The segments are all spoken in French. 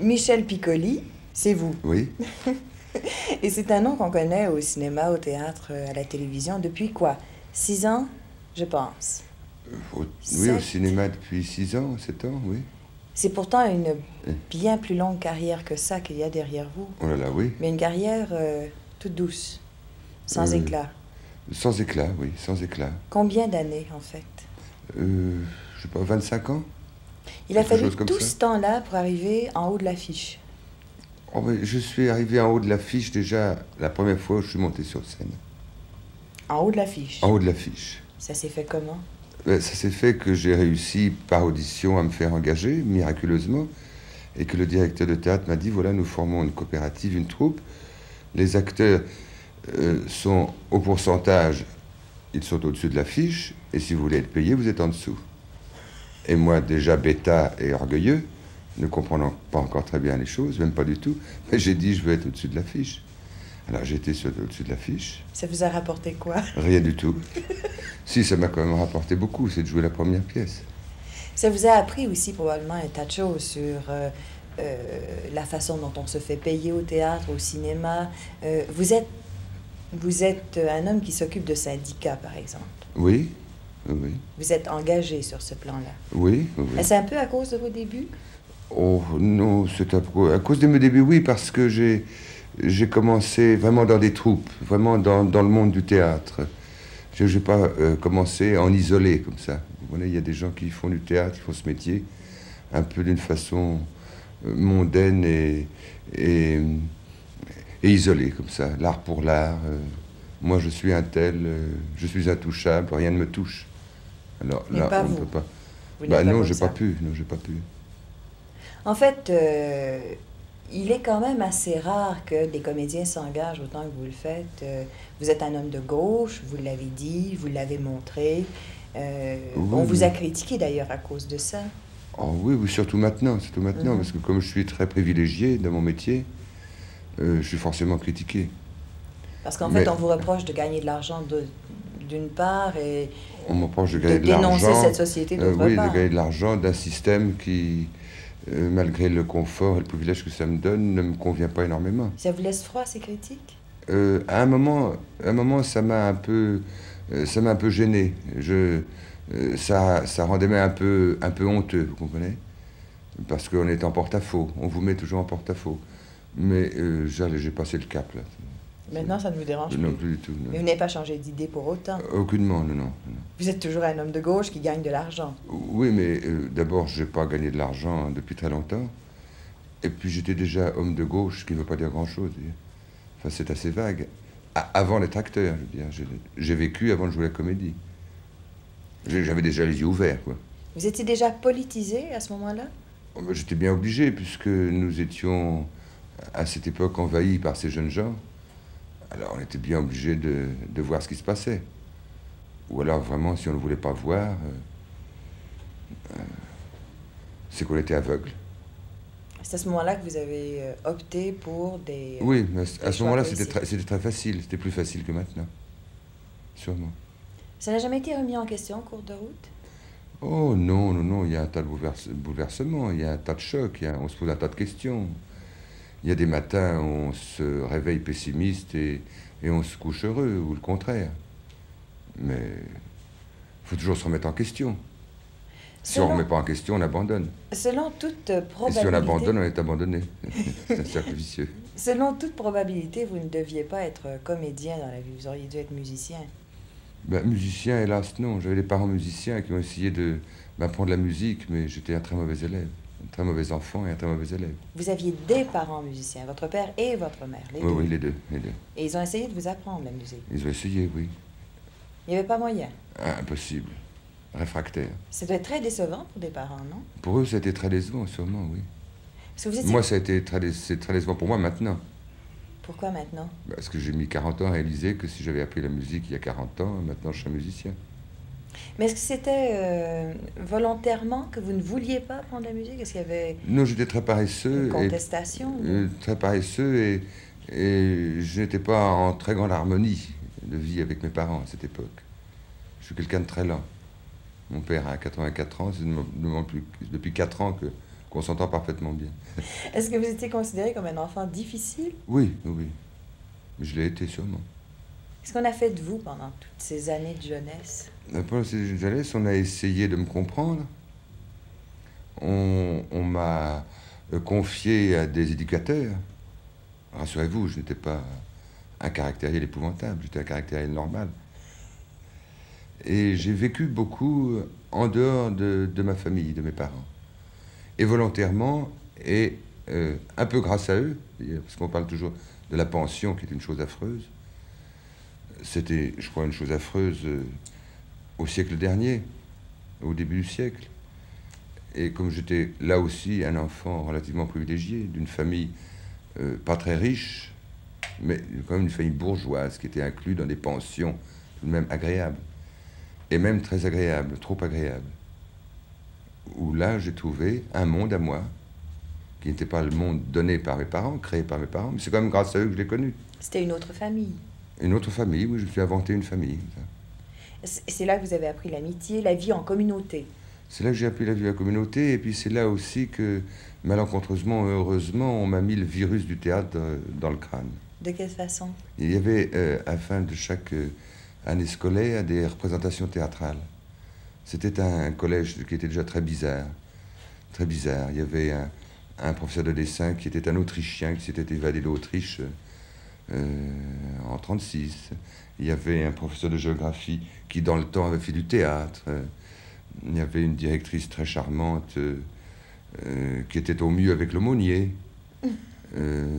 Michel Piccoli, c'est vous. Oui. Et c'est un nom qu'on connaît au cinéma, au théâtre, à la télévision depuis quoi? 6 ans, je pense. Oui, au 7. cinéma depuis 6 ans, 7 ans, oui. C'est pourtant une Eh, bien plus longue carrière que ça qu'il y a derrière vous. Oh là là, oui. Mais une carrière toute douce, sans Euh, éclat. Sans éclat, oui, sans éclat. Combien d'années, en fait? Je sais pas, 25 ans? Il a Quelque fallu chose comme tout ça. ce temps-là pour arriver en haut de l'affiche. Oh, mais je suis arrivé en haut de l'affiche déjà la première fois où je suis monté sur scène. En haut de l'affiche. En haut de l'affiche. Ça s'est fait comment? Ça s'est fait que j'ai réussi par audition à me faire engager, miraculeusement, et que le directeur de théâtre m'a dit, voilà, nous formons une coopérative, une troupe. Les acteurs sont au pourcentage, ils sont au-dessus de l'affiche, et si vous voulez être payé, vous êtes en dessous. Et moi, déjà bêta et orgueilleux, ne comprenant pas encore très bien les choses, même pas du tout, mais j'ai dit, je veux être au-dessus de l'affiche. Alors j'ai été au-dessus de l'affiche. Ça vous a rapporté quoi? Rien du tout. Si, ça m'a quand même rapporté beaucoup, c'est de jouer la première pièce. Ça vous a appris aussi probablement un tas de choses sur la façon dont on se fait payer au théâtre, au cinéma. Vous êtes un homme qui s'occupe de syndicats, par exemple. Oui, oui, Vous êtes engagé sur ce plan-là. oui, oui. C'est un peu à cause de vos débuts? Oh non, c'est à cause de mes débuts, oui, parce que j'ai commencé vraiment dans des troupes, vraiment dans le monde du théâtre. Je n'ai pas commencé en isolé comme ça. Vous voyez, il y a des gens qui font du théâtre, qui font ce métier, un peu d'une façon mondaine et isolée comme ça, l'art pour l'art. Moi, je suis un tel, je suis intouchable, rien ne me touche. Alors Mais là, pas on ne vous. peut pas. Vous Bah n'êtes pas non, comme j'ai ça. pas pu. Non, j'ai pas pu. En fait, il est quand même assez rare que des comédiens s'engagent autant que vous le faites. Vous êtes un homme de gauche, vous l'avez dit, vous l'avez montré. On Oui, vous a oui. critiqué d'ailleurs à cause de ça. Oh oui, oui, surtout maintenant, Mhm. parce que comme je suis très privilégié dans mon métier, je suis forcément critiqué. Parce qu'en fait, Mais on vous reproche de gagner de l'argent d'une part et on m'approche de de gagner de dénoncer l'argent, cette société d'autre oui, de part. gagner de l'argent d'un système qui, malgré le confort et le privilège que ça me donne, ne me convient pas énormément. Ça vous laisse froid, ces critiques? À un moment, ça m'a un peu gêné. Ça rendait même un peu honteux, vous comprenez? Parce qu'on est en porte-à-faux. On vous met toujours en porte-à-faux. Mais j'ai passé le cap, là. Maintenant, ça ne vous dérange Non, plus. plus du tout. Mais Non. vous n'avez pas changé d'idée pour autant. Aucunement, non, non. Non. Vous êtes toujours un homme de gauche qui gagne de l'argent. Oui, mais d'abord, je n'ai pas gagné de l'argent depuis très longtemps. Et puis, j'étais déjà homme de gauche, ce qui ne veut pas dire grand-chose. Enfin, c'est assez vague. Avant d'être acteur, je veux dire. J'ai vécu avant de jouer la comédie. J'avais déjà les yeux ouverts, quoi. Vous étiez déjà politisé à ce moment-là? Oh, ben, j'étais bien obligé, puisque nous étions, à cette époque, envahis par ces jeunes gens. Alors, on était bien obligé de voir ce qui se passait. Ou alors, vraiment, si on ne voulait pas voir, c'est qu'on était aveugle. C'est à ce moment-là que vous avez opté pour Oui, mais à des ce choix moment-là, politiques. c'était très facile. C'était plus facile que maintenant. Sûrement. Ça n'a jamais été remis en question en cours de route? Oh non, non, non, il y a un tas de bouleversements, il y a un tas de chocs, on se pose un tas de questions. Il y a des matins où on se réveille pessimiste et on se couche heureux, ou le contraire. Mais il faut toujours se remettre en question. Si on ne Selon, remet pas en question, on abandonne. selon toute Et si on probabilité, abandonne, on est abandonné. C'est un cercle vicieux. selon toute probabilité, vous ne deviez pas être comédien dans la vie, vous auriez dû être musicien. Ben, musicien, hélas, non. J'avais des parents musiciens qui ont essayé de m'apprendre la musique, mais j'étais un très mauvais élève. Un très mauvais enfant et un très mauvais élève. Vous aviez des parents musiciens, votre père et votre mère, les Oui, deux. oui, les deux, les deux. Et ils ont essayé de vous apprendre la musique. Ils ont essayé, oui. Il n'y avait pas moyen. Impossible. Réfractaire. Ça doit être très décevant pour des parents, non? Pour eux, ça a été très décevant, sûrement, oui. Parce que vous étiez... Moi, c'est très décevant pour moi maintenant. Pourquoi maintenant? Parce que j'ai mis 40 ans à réaliser que si j'avais appris la musique il y a 40 ans, maintenant je suis un musicien. Mais est-ce que c'était volontairement que vous ne vouliez pas apprendre la musique? Est-ce qu'il y avait Non, j'étais une contestation? très paresseux et je n'étais pas en très grande harmonie de vie avec mes parents à cette époque. Je suis quelqu'un de très lent. Mon père a 84 ans, c'est depuis 4 ans qu'on s'entend parfaitement bien. Est-ce que vous étiez considéré comme un enfant difficile? Oui, oui, mais je l'ai été sûrement. Qu'est-ce qu'on a fait de vous pendant toutes ces années de jeunesse? Pendant ces jeunesse, on a essayé de me comprendre. On m'a confié à des éducateurs. Rassurez-vous, je n'étais pas un caractériel épouvantable, j'étais un caractériel normal. Et j'ai vécu beaucoup en dehors de ma famille, de mes parents. Et volontairement, et un peu grâce à eux, parce qu'on parle toujours de la pension, qui est une chose affreuse. C'était, je crois, une chose affreuse au siècle dernier, au début du siècle. Et comme j'étais là aussi un enfant relativement privilégié, d'une famille pas très riche, mais quand même une famille bourgeoise qui était inclue dans des pensions tout de même agréables, et même très agréables, trop agréables, où là j'ai trouvé un monde à moi, qui n'était pas le monde donné par mes parents, créé par mes parents, mais c'est quand même grâce à eux que je l'ai connu. C'était une autre famille. Une autre famille, oui, je me suis inventé une famille. C'est là que vous avez appris l'amitié, la vie en communauté. C'est là que j'ai appris la vie à la communauté, et puis c'est là aussi que, malencontreusement, heureusement, on m'a mis le virus du théâtre dans le crâne. De quelle façon? Il y avait, à la fin de chaque année scolaire, des représentations théâtrales. C'était un collège qui était déjà très bizarre. Très bizarre. Il y avait un professeur de dessin qui était un Autrichien, qui s'était évadé d'Autriche en 1936. Il y avait un professeur de géographie qui, dans le temps, avait fait du théâtre. Il y avait une directrice très charmante qui était au mieux avec l'aumônier.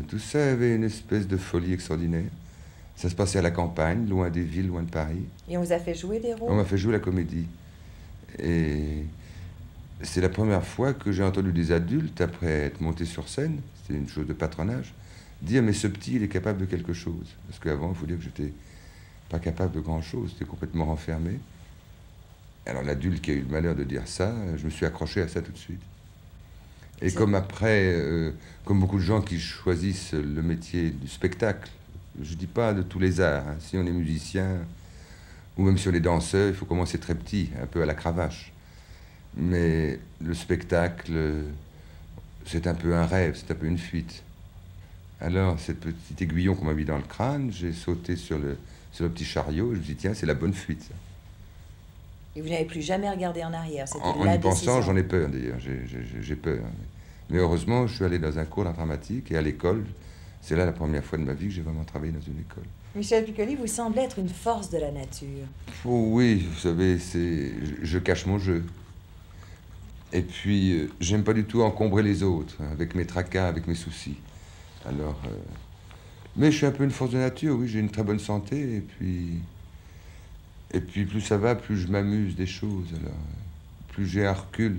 Tout ça avait une espèce de folie extraordinaire. Ça se passait à la campagne, loin des villes, loin de Paris. Et on vous a fait jouer des rôles? On m'a fait jouer la comédie. Et c'est la première fois que j'ai entendu des adultes, après être montés sur scène, c'était une chose de patronage, dire « mais ce petit, il est capable de quelque chose ». Parce qu'avant, il faut dire que j'étais pas capable de grand-chose, j'étais complètement renfermé. Alors l'adulte qui a eu le malheur de dire ça, je me suis accroché à ça tout de suite. Et comme après, comme beaucoup de gens qui choisissent le métier du spectacle, je ne dis pas de tous les arts, hein. Si on est musicien, ou même si on est danseur, il faut commencer très petit, un peu à la cravache. Mais le spectacle, c'est un peu un rêve, c'est un peu une fuite. Alors, cette petite aiguillon qu'on m'a mis dans le crâne, j'ai sauté sur le petit chariot, et je me suis dit, tiens, c'est la bonne fuite. Et vous n'avez plus jamais regardé en arrière, c'était la En y pensant, décision. j'en ai peur d'ailleurs, j'ai peur. Mais heureusement, je suis allé dans un cours d'art dramatique et à l'école, c'est là la première fois de ma vie que j'ai vraiment travaillé dans une école. Michel Piccoli, vous semblez être une force de la nature. Oh oui, vous savez, je cache mon jeu. Et puis, j'aime pas du tout encombrer les autres, avec mes tracas, avec mes soucis. Alors, mais je suis un peu une force de nature, oui, j'ai une très bonne santé, et puis plus ça va, plus je m'amuse des choses, alors, plus j'ai un recul.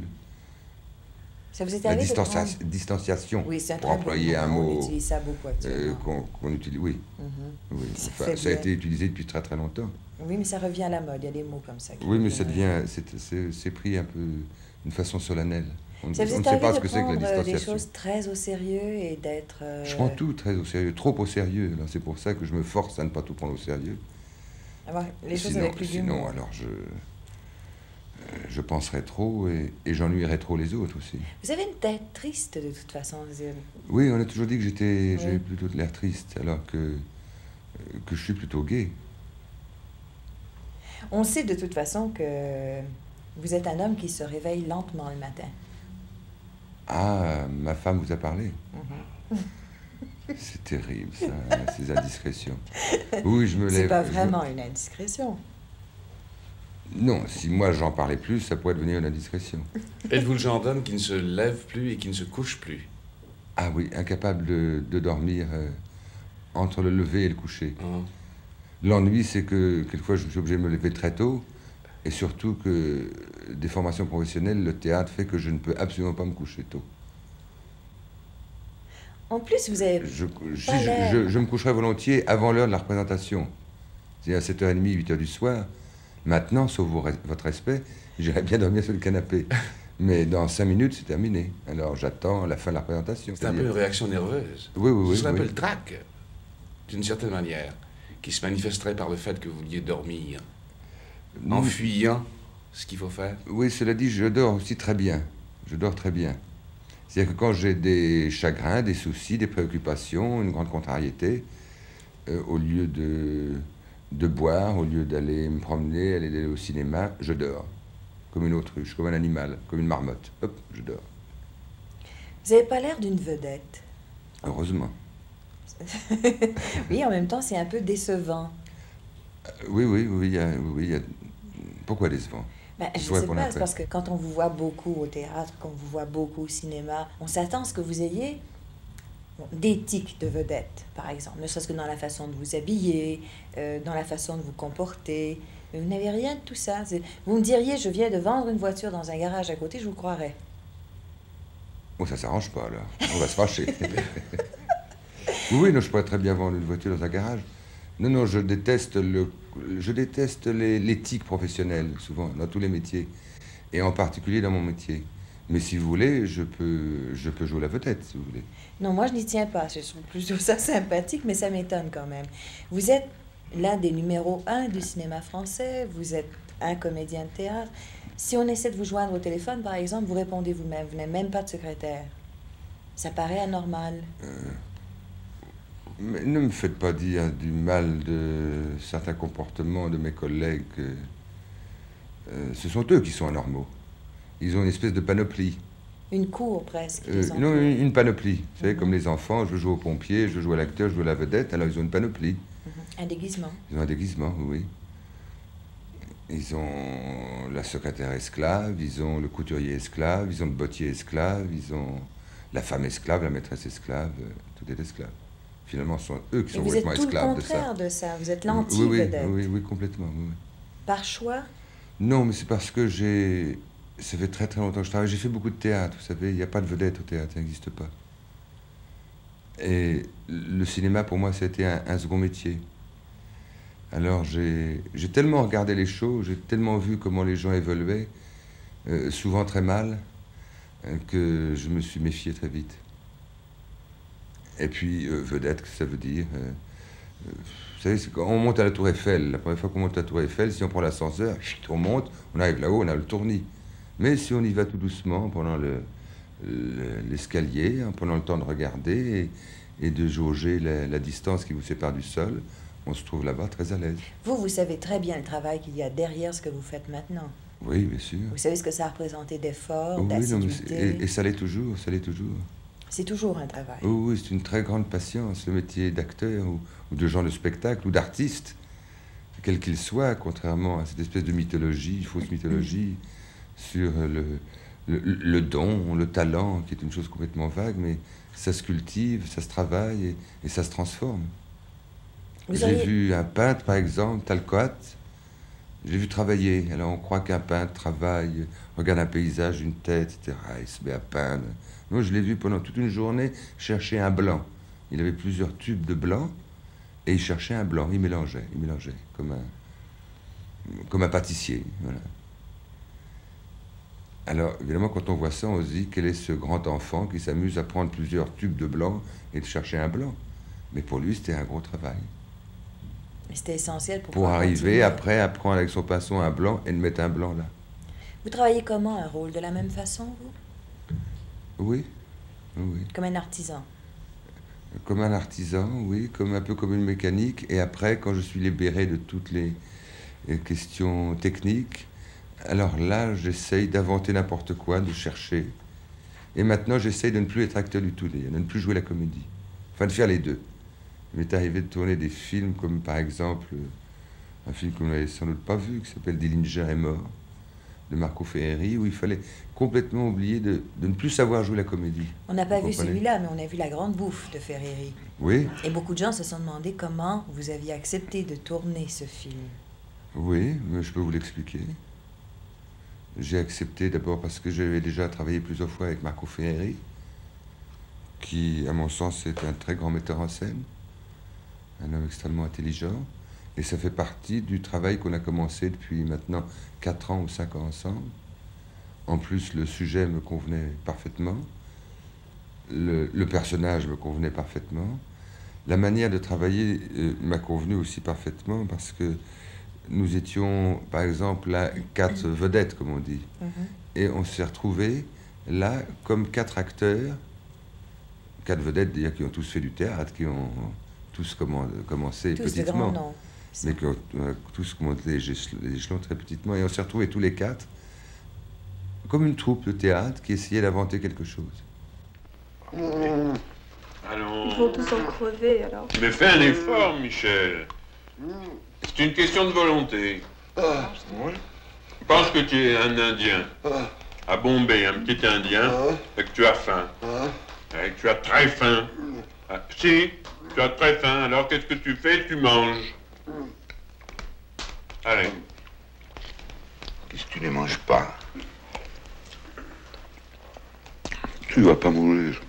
Ça vous est La arrivé de prendre... distanciation, Oui, c'est un pour très employer bon un mot, mot on utilise ça beaucoup actuellement. qu'on utilise, oui. Oui. Ça Enfin, fait ça a bien. été utilisé depuis très très longtemps. Oui, mais ça revient à la mode, il y a des mots comme ça. Oui, mais ça devient, c'est pris un peu d'une façon solennelle. On Ça vous ne est sait pas arrivé ce de que c'est que la prendre des distanciation. choses très au sérieux et d'être... Je prends tout très au sérieux, trop au sérieux. Alors c'est pour ça que je me force à ne pas tout prendre au sérieux. avoir les choses Sinon, avec plus d'humour. alors je penserais trop et j'ennuierais trop les autres aussi. Vous avez une tête triste de toute façon. Oui, on a toujours dit que j'avais Oui. plutôt de l'air triste, alors que je suis plutôt gai. On sait de toute façon que vous êtes un homme qui se réveille lentement le matin. Ah, ma femme vous a parlé. Mhm. C'est terrible, ça, ces indiscrétions. Oui, je me lève. C'est pas vraiment une indiscrétion. Non, si moi j'en parlais plus, ça pourrait devenir une indiscrétion. Êtes-vous le genre d'homme qui ne se lève plus et qui ne se couche plus? Ah oui, incapable de dormir entre le lever et le coucher. L'ennui, c'est que quelquefois je suis obligé de me lever très tôt, et surtout que des formations professionnelles, le théâtre fait que je ne peux absolument pas me coucher tôt. En plus, vous avez Je l'air. me coucherais volontiers avant l'heure de la représentation. C'est à 7h30, 8h du soir. Maintenant, sauf votre respect, j'irais bien dormir sur le canapé. Mais dans 5 minutes, c'est terminé. Alors j'attends la fin de la représentation. C'est un peu une réaction nerveuse. Oui, oui, oui. C'est un oui. peu le trac, d'une certaine manière, qui se manifesterait par le fait que vous vouliez dormir, en fuyant ce qu'il faut faire. Oui, cela dit, je dors aussi très bien. Je dors très bien. C'est-à-dire que quand j'ai des chagrins, des soucis, des préoccupations, une grande contrariété, au lieu de boire, au lieu d'aller me promener, aller au cinéma, je dors. Comme une autruche, comme un animal, comme une marmotte. Hop, je dors. Vous n'avez pas l'air d'une vedette. Heureusement. Oui, en même temps, c'est un peu décevant. Oui, il y a... Pourquoi décevant? Ben, je Il ne faut sais répondre pas, c'est après. parce que quand on vous voit beaucoup au théâtre, quand on vous voit beaucoup au cinéma, on s'attend à ce que vous ayez des tics de vedette, par exemple, ne serait-ce que dans la façon de vous habiller, dans la façon de vous comporter. Mais vous n'avez rien de tout ça. Vous me diriez, je viens de vendre une voiture dans un garage à côté, je vous croirais. Bon, ça s'arrange pas, alors. On va se fâcher. Oui, non, je pourrais très bien vendre une voiture dans un garage. Non, je déteste l'éthique professionnelle, souvent, dans tous les métiers, et en particulier dans mon métier. Mais si vous voulez, je peux jouer la vedette, si vous voulez. Non, moi, je n'y tiens pas. Je trouve plutôt ça sympathique, mais ça m'étonne quand même. Vous êtes l'un des numéros un du cinéma français, vous êtes un comédien de théâtre. Si on essaie de vous joindre au téléphone, par exemple, vous répondez vous-même, vous n'avez même pas de secrétaire. Ça paraît anormal. Mais ne me faites pas dire du mal de certains comportements de mes collègues. Ce sont eux qui sont anormaux. Ils ont une espèce de panoplie. Une cour, presque. qui les Non, entoure. une panoplie. Vous savez, comme les enfants, je joue au pompier, je joue à l'acteur, je joue à la vedette, alors ils ont une panoplie. Un déguisement. Ils ont un déguisement, oui. Ils ont la secrétaire esclave, ils ont le couturier esclave, ils ont le bottier esclave, ils ont la femme esclave, la maîtresse esclave, tout est esclave. Finalement, ce sont eux qui Et sont vous êtes complètement tout le esclaves de ça. contraire de ça. Vous êtes Oui, l'anti-vedette. oui, complètement. Oui. Par choix. Non, mais c'est parce que ça fait très très longtemps que je travaille. J'ai fait beaucoup de théâtre, vous savez, il n'y a pas de vedette au théâtre, ça n'existe pas. Et le cinéma, pour moi, c'était un second métier. Alors j'ai tellement regardé les choses, j'ai tellement vu comment les gens évoluaient, souvent très mal, que je me suis méfié très vite. Et puis, vedette, qu'est-ce que ça veut dire? Vous savez, c'est quand on monte à la Tour Eiffel, la première fois qu'on monte à la Tour Eiffel, si on prend l'ascenseur, on monte, on arrive là-haut, on a le tournis. Mais si on y va tout doucement pendant l'escalier, en prenant le temps de regarder et de jauger la distance qui vous sépare du sol, on se trouve là-bas très à l'aise. Vous savez très bien le travail qu'il y a derrière ce que vous faites maintenant. Oui, bien sûr. Vous savez ce que ça a représenté d'effort, Oh oui, non, mais d'assiduité. et ça l'est toujours, ça l'est toujours. C'est toujours un travail. Oh oui, c'est une très grande patience, le métier d'acteur ou de gens de spectacle ou d'artiste, quel qu'il soit, contrairement à cette espèce de mythologie, fausse mythologie, sur le don, le talent, qui est une chose complètement vague, mais ça se cultive, ça se travaille et ça se transforme. J'ai vu un peintre, par exemple, Talcott, j'ai vu travailler. Alors on croit qu'un peintre travaille, regarde un paysage, une tête, etc. Il se met à peindre. Moi, je l'ai vu pendant toute une journée chercher un blanc. Il avait plusieurs tubes de blanc et il cherchait un blanc. Il mélangeait comme un pâtissier. Voilà. Alors, évidemment, quand on voit ça, on se dit quel est ce grand enfant qui s'amuse à prendre plusieurs tubes de blanc et de chercher un blanc. Mais pour lui, c'était un gros travail. Mais c'était essentiel pour Pour pouvoir arriver continuer. après à prendre avec son pinceau un blanc et de mettre un blanc là. Vous travaillez comment un rôle? De la même façon, vous? Oui. Comme un artisan. Comme un artisan, oui, un peu comme une mécanique. Et après, quand je suis libéré de toutes les questions techniques, alors là, j'essaye d'inventer n'importe quoi, de chercher. Et maintenant, j'essaye de ne plus être acteur du tout, d'ailleurs, de ne plus jouer la comédie. Enfin, de faire les deux. Il m'est arrivé de tourner des films comme, par exemple, un film que vous n'avez sans doute pas vu, qui s'appelle Dillinger est mort, de Marco Ferreri, où il fallait complètement oublier de ne plus savoir jouer la comédie. On n'a pas Vous vu comprenez? celui-là, mais on a vu La Grande Bouffe de Ferreri. Oui, Et beaucoup de gens se sont demandé comment vous aviez accepté de tourner ce film. oui, mais je peux vous l'expliquer. J'ai accepté d'abord parce que j'avais déjà travaillé plusieurs fois avec Marco Ferreri, qui, à mon sens, est un très grand metteur en scène, un homme extrêmement intelligent, et ça fait partie du travail qu'on a commencé depuis maintenant 4 ans ou 5 ans ensemble. En plus, le sujet me convenait parfaitement, le personnage me convenait parfaitement, la manière de travailler m'a convenu aussi parfaitement parce que nous étions, par exemple, là, 4 vedettes, comme on dit. Et on s'est retrouvés là comme 4 acteurs, 4 vedettes d'ailleurs qui ont tous fait du théâtre, qui ont tous commencé Tous de petitement, grands noms. mais qui ont tous monté les échelons très petitement. Et on s'est retrouvés tous les 4 comme une troupe de théâtre qui essayait d'inventer quelque chose. Allons. Ils vont tous en crever alors. Mais fais un effort, Michel. C'est une question de volonté. Oui. Pense que tu es un Indien. À Bombay, un petit Indien, et que tu as faim. Et que tu as très faim. Ah, si, tu as très faim, alors qu'est-ce que tu fais? Tu manges. Allez. Qu'est-ce que tu ne manges pas? Tu vas pas mourir.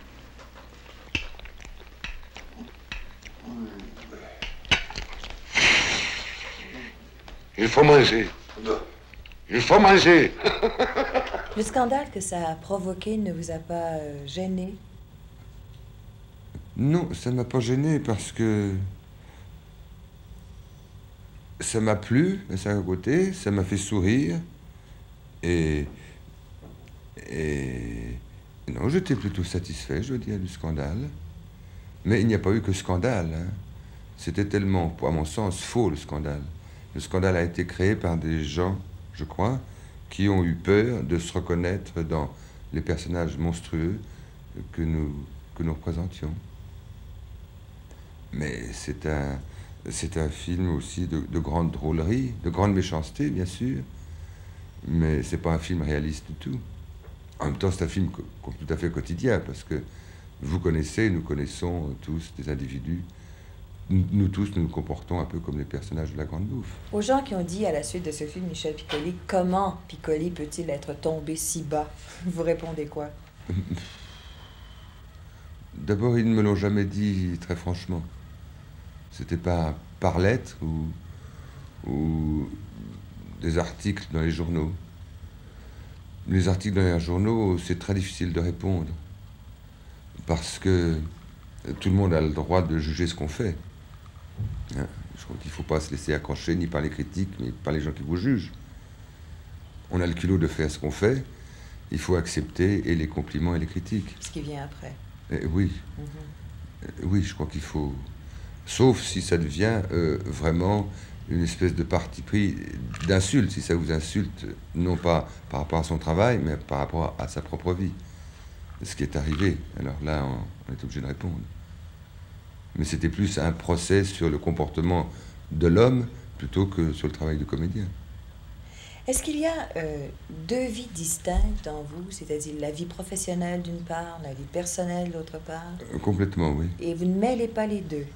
Il faut manger. Il faut manger. Le scandale que ça a provoqué ne vous a pas gêné? Non, ça ne m'a pas gêné parce que ça m'a plu, mais ça à côté, ça m'a fait sourire. Et non, j'étais plutôt satisfait, je veux dire, du scandale. Mais il n'y a pas eu que scandale. Hein. C'était tellement, à mon sens, faux le scandale. Le scandale a été créé par des gens, je crois, qui ont eu peur de se reconnaître dans les personnages monstrueux que nous représentions. Mais c'est un film aussi de grande drôlerie, de grande méchanceté, bien sûr, mais c'est pas un film réaliste du tout. En même temps, c'est un film tout à fait quotidien, parce que vous connaissez, nous connaissons tous des individus. Nous tous, nous comportons un peu comme les personnages de La Grande Bouffe. Aux gens qui ont dit à la suite de ce film, Michel Piccoli, comment Piccoli peut-il être tombé si bas? Vous répondez quoi? D'abord, ils ne me l'ont jamais dit très franchement. C'était pas par lettre ou des articles dans les journaux. Les articles dans les journaux, c'est très difficile de répondre. Parce que tout le monde a le droit de juger ce qu'on fait. Hein? Je crois qu'il ne faut pas se laisser accrocher ni par les critiques, ni par les gens qui vous jugent. On a le culot de faire ce qu'on fait. Il faut accepter et les compliments et les critiques. Ce qui vient après. Oui. Oui, je crois qu'il faut... Sauf si ça devient vraiment une espèce de parti pris d'insulte, si ça vous insulte, non pas par rapport à son travail, mais par rapport à sa propre vie. Ce qui est arrivé. Alors là, on est obligé de répondre. Mais c'était plus un procès sur le comportement de l'homme plutôt que sur le travail du comédien. Est-ce qu'il y a deux vies distinctes en vous, c'est-à-dire la vie professionnelle d'une part, la vie personnelle d'autre part? Complètement, oui. Et vous ne mêlez pas les deux?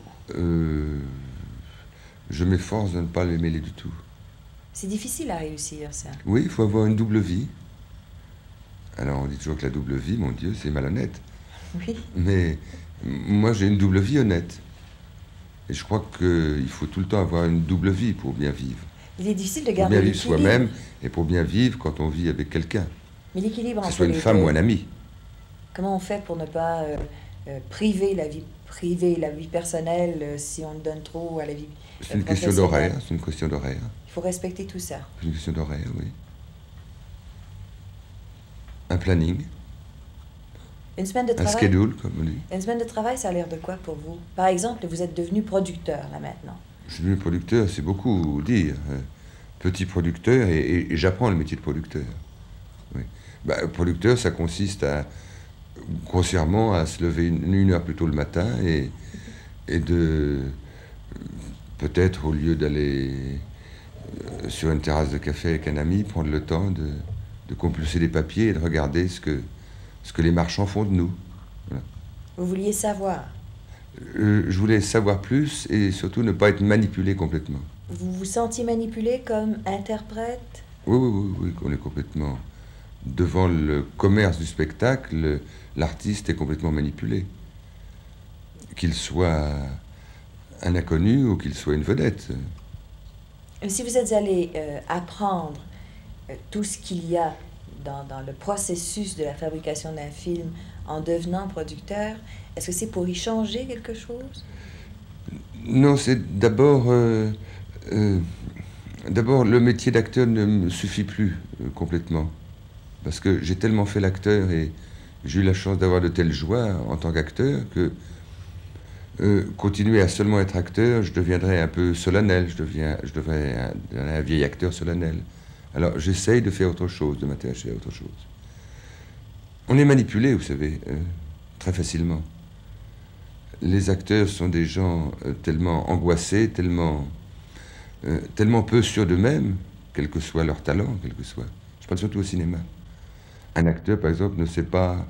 Je m'efforce de ne pas les mêler du tout. C'est difficile à réussir, ça. Oui, il faut avoir une double vie. Alors on dit toujours que la double vie, mon Dieu, c'est malhonnête. Oui. Mais moi j'ai une double vie honnête. Et je crois qu'il faut tout le temps avoir une double vie pour bien vivre. Il est difficile de Pour garder bien vivre l'équilibre. soi-même et pour bien vivre quand on vit avec quelqu'un. Mais l'équilibre Que ce entre soit une les femme deux, ou un ami. comment on fait pour ne pas priver la vie privée, la vie personnelle, si on donne trop à la vie C'est une question d'horaire, c'est une question d'horaire. Il faut respecter tout ça. C'est une question d'horaire, oui. Un planning, Une semaine de un travail. schedule, comme on dit. Une semaine de travail, ça a l'air de quoi pour vous? Par exemple, vous êtes devenu producteur, là, maintenant. Je suis devenu producteur, c'est beaucoup dire. Petit producteur, et j'apprends le métier de producteur. Oui. Producteur, ça consiste à, grossièrement, à se lever une heure plus tôt le matin et de, peut-être, au lieu d'aller sur une terrasse de café avec un ami, prendre le temps de compulser des papiers et de regarder ce que les marchands font de nous. Voilà. Vous vouliez savoir. Je voulais savoir plus et surtout ne pas être manipulé complètement. Vous vous sentiez manipulé comme interprète? Oui, on est complètement... Devant le commerce du spectacle, l'artiste est complètement manipulé. Qu'il soit un inconnu ou qu'il soit une vedette. Si vous êtes allé apprendre tout ce qu'il y a dans le processus de la fabrication d'un film en devenant producteur, est-ce que c'est pour y changer quelque chose? Non, c'est d'abord... D'abord, le métier d'acteur ne me suffit plus complètement. Parce que j'ai tellement fait l'acteur et j'ai eu la chance d'avoir de telles joies en tant qu'acteur que continuer à seulement être acteur, je deviendrais un peu solennel, je deviendrais un vieil acteur solennel. Alors j'essaye de faire autre chose, de m'intéresser à autre chose. On est manipulé, vous savez, très facilement. Les acteurs sont des gens tellement angoissés, tellement peu sûrs d'eux-mêmes, quel que soit leur talent, quel que soit. Je parle surtout au cinéma. Un acteur, par exemple, ne sait pas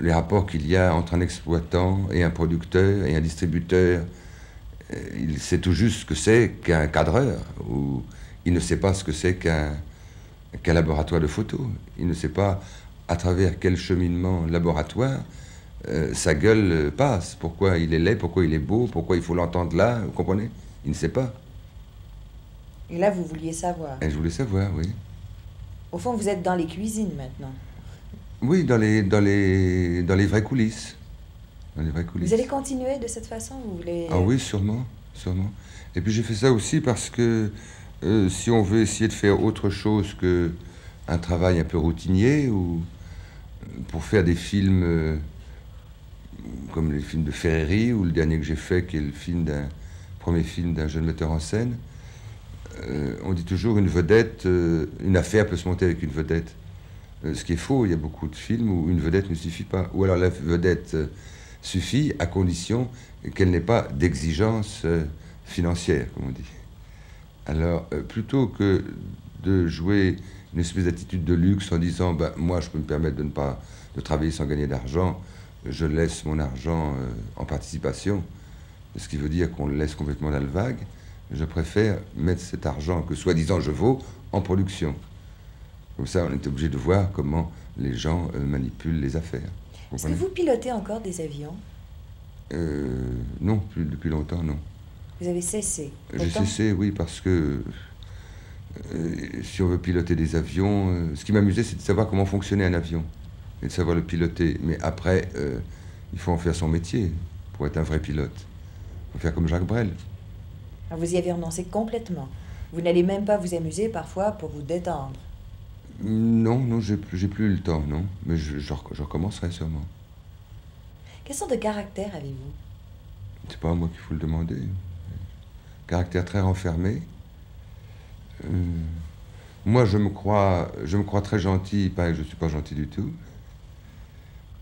les rapports qu'il y a entre un exploitant et un producteur et un distributeur. Il sait tout juste ce que c'est qu'un cadreur, ou il ne sait pas ce que c'est qu'un laboratoire de photos. Il ne sait pas à travers quel cheminement laboratoire sa gueule passe. Pourquoi il est laid, pourquoi il est beau, pourquoi il faut l'entendre là, vous comprenez? Il ne sait pas. Et là, vous vouliez savoir. Et je voulais savoir, oui. Au fond, vous êtes dans les cuisines maintenant. Oui, dans les vraies coulisses. Dans les vraies coulisses. Vous allez continuer de cette façon, vous voulez... Ah oui, sûrement, sûrement. Et puis j'ai fait ça aussi parce que si on veut essayer de faire autre chose qu'un travail un peu routinier, ou pour faire des films comme les films de Ferreri, ou le dernier que j'ai fait, qui est le premier film d'un jeune metteur en scène, on dit toujours une vedette, une affaire peut se monter avec une vedette. Ce qui est faux, il y a beaucoup de films où une vedette ne suffit pas. Ou alors la vedette suffit à condition qu'elle n'ait pas d'exigence financière, comme on dit. Alors, plutôt que de jouer une espèce d'attitude de luxe en disant ben, « moi, je peux me permettre de travailler sans gagner d'argent, je laisse mon argent en participation », ce qui veut dire qu'on le laisse complètement dans le vague, je préfère mettre cet argent que soi-disant je vaux en production. Comme ça, on est obligé de voir comment les gens manipulent les affaires. Est-ce que vous pilotez encore des avions? Non, depuis longtemps, non. Vous avez cessé? J'ai cessé, oui, parce que si on veut piloter des avions, ce qui m'amusait, c'est de savoir comment fonctionnait un avion et de savoir le piloter. Mais après, il faut en faire son métier pour être un vrai pilote. Il faut faire comme Jacques Brel. Alors vous y avez renoncé complètement. Vous n'allez même pas vous amuser parfois pour vous détendre? Non, j'ai plus le temps, non. Mais je recommencerai sûrement. Quelle sorte de caractère avez-vous? C'est pas à moi qu'il faut le demander. Caractère très renfermé. Moi, je me crois très gentil, il paraît que je ne suis pas gentil du tout.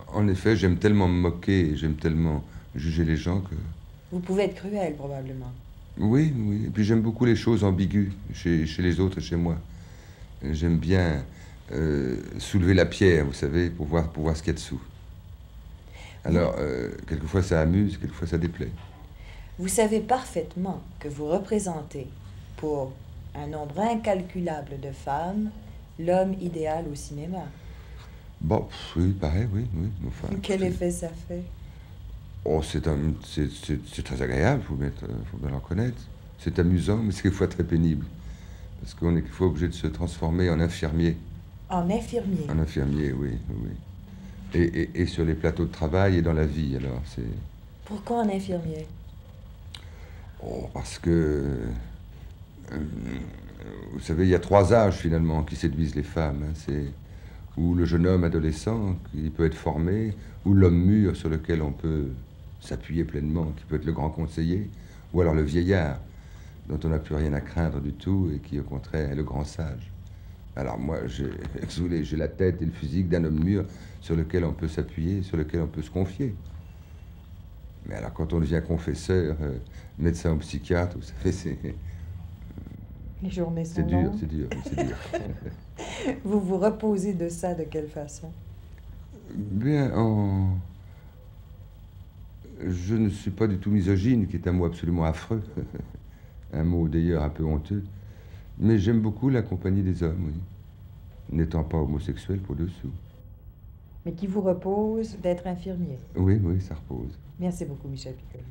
En effet, j'aime tellement me moquer, j'aime tellement juger les gens que... Vous pouvez être cruel, probablement. Oui. Et puis j'aime beaucoup les choses ambiguës, chez les autres et chez moi. J'aime bien soulever la pierre, vous savez, pour voir ce qu'il y a dessous. Alors, quelquefois ça amuse, quelquefois ça déplaît. Vous savez parfaitement que vous représentez, pour un nombre incalculable de femmes, l'homme idéal au cinéma. Bon, oui, pareil, oui. Enfin, quel effet ça fait? Oh, c'est très agréable, faut bien le reconnaître. C'est amusant, mais c'est quelquefois très pénible. Parce qu'on est quelquefois obligé de se transformer en infirmier. En infirmier? En infirmier, oui. Et sur les plateaux de travail et dans la vie, alors, c'est... Pourquoi en infirmier? Oh, parce que... vous savez, il y a 3 âges, finalement, qui séduisent les femmes. Hein. C'est ou le jeune homme adolescent, qui peut être formé, ou l'homme mûr sur lequel on peut s'appuyer pleinement, qui peut être le grand conseiller, ou alors le vieillard, dont on n'a plus rien à craindre du tout, et qui, au contraire, est le grand sage. Alors moi, j'ai la tête et le physique d'un homme mûr sur lequel on peut s'appuyer, sur lequel on peut se confier. Mais alors, quand on devient confesseur, médecin ou psychiatre, vous savez, c'est... Les journées sont longues. C'est dur. Vous vous reposez de ça de quelle façon? Bien, je ne suis pas du tout misogyne, qui est un mot absolument affreux. Un mot d'ailleurs un peu honteux. Mais j'aime beaucoup la compagnie des hommes, oui. N'étant pas homosexuel pour dessous. Mais qui vous repose d'être infirmier? Oui, ça repose. Merci beaucoup, Michel Piccoli.